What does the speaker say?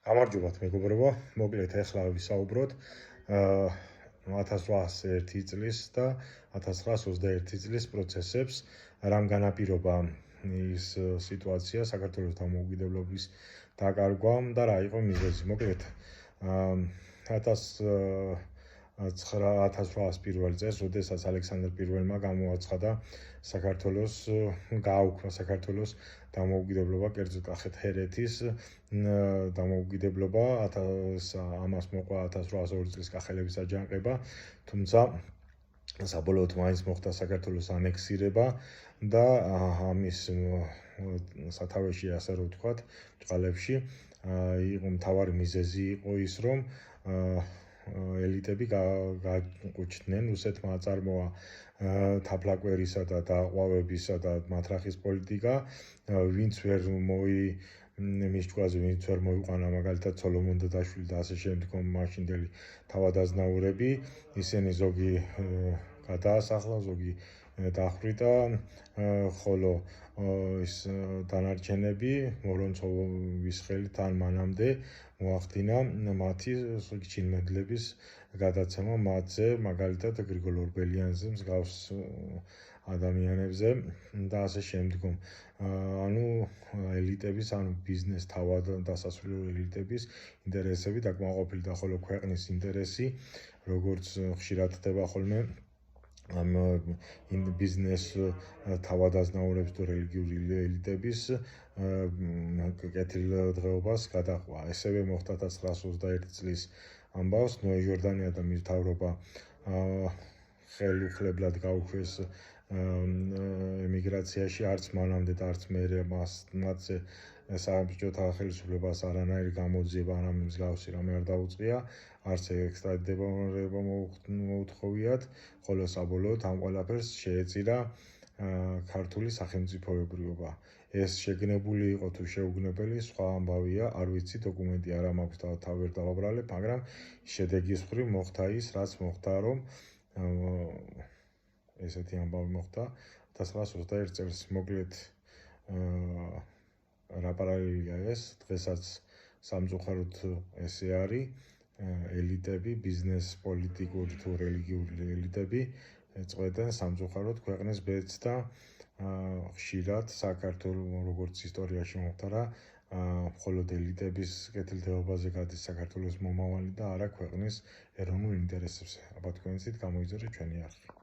გამარჯობათ მეგობრებო, მოკლედ ახლა ვისაუბროთ 1801 წლის და 1921 წლის პროცესებს, რამ განაპირობა ის სიტუაცია საქართველოს დამოუკიდებლობის დაკარგვამ და რა იყო მიზეზი. მოკლედ 1801 წელს, როდესაც ალექსანდრე პირველმა გამოაცხადა საქართველოს გააუქმა საქართველოს დამოუკიდებლობა, კერძოდ კახეთ ჰერეთის დამოუკიდებლობა, ამას მოყვა 1802 წლის კახელების აჯანყება, თუმცა საბოლოოდ მაინც მოხდა საქართველოს ანექსირება და ამის სათავეში, ასე რომ ვთქვათ, ბრწყალებში იყო მთავარი მიზეზი იყო ის, რომ ელიტები გაუჩნდნენ რუსეთმა აწარმოა თაფლაკვერისა და დაყვავებისა და მათრახის პოლიტიკა, ვინც ვერ მის ჭკუაზე ვინც ვერ მოიყვანა მაგალითად სოლომონ დოდაშვილი და ასე შემდგომ მაშინდელი თავადაზნაურები, ისინი ზოგი გადაასახლა, ზოგი დახვრიტა, ხოლო ის დანარჩენები მორონცოვის ხელით ან მანამდე მოახდინა მათი ჩინმედლების გადაცემა მათზე, მაგალითად გრიგოლ ორბელიანზე, მსგავს ადამიანებზე და ასე შემდგომ. ანუ ელიტების, ანუ ბიზნეს თავად დასასრულო ელიტების ინტერესები დაკმაყოფილდა, ხოლო ქვეყნის ინტერესი, როგორც ხშირად ხდება ხოლმე ამ ბიზნეს თავადაზნაურებს თუ რელიგიური ელიტების კეთილდღეობას გადაყვა. ესევე მოხდა 1921 წლის ამბავს, ნოე ჟორდანია და მის მთავრობა ხელუხლებლად გაუშვეს ემიგრაციაში, არც მანამდე და არც მერე მათზე საბჭოთა ხელისუფლებას არანაირი გამოძიება, არამედ მსგავსი რამე არ დაუწყია, არც ექსტრადირება მოუთხოვიათ, ხოლო საბოლოოდ ამ ყველაფერს შეეწირა ქართული სახელმწიფოებრიობა. ეს შეგნებული იყო თუ შეუგნებელი, სხვა ამბავია, არ ვიცი, დოკუმენტი არ მაქვს და თავი ვერ დავაბრალებ, მაგრამ შედეგის მხრივ მოხდა ის, რაც მოხდა, რომ ესეთი ამბავი მოხდა 1921 წელს. მოკლედ რა პარალელია ეს, დღესაც სამწუხაროდ ესე არის, ელიტები, ბიზნეს, პოლიტიკური თუ რელიგიური ელიტები წყვეტენ სამწუხაროდ ქვეყნის ბედს და ხშირად საქართველოს როგორც ისტორიაში მომხდარა, მხოლოდ ელიტების კეთილდღეობაზე გადის საქართველოს მომავალი და არა ქვეყნის ეროვნულ ინტერესებზე. აბა თქვენიცით გამოიძორეთ ჩვენი არხი.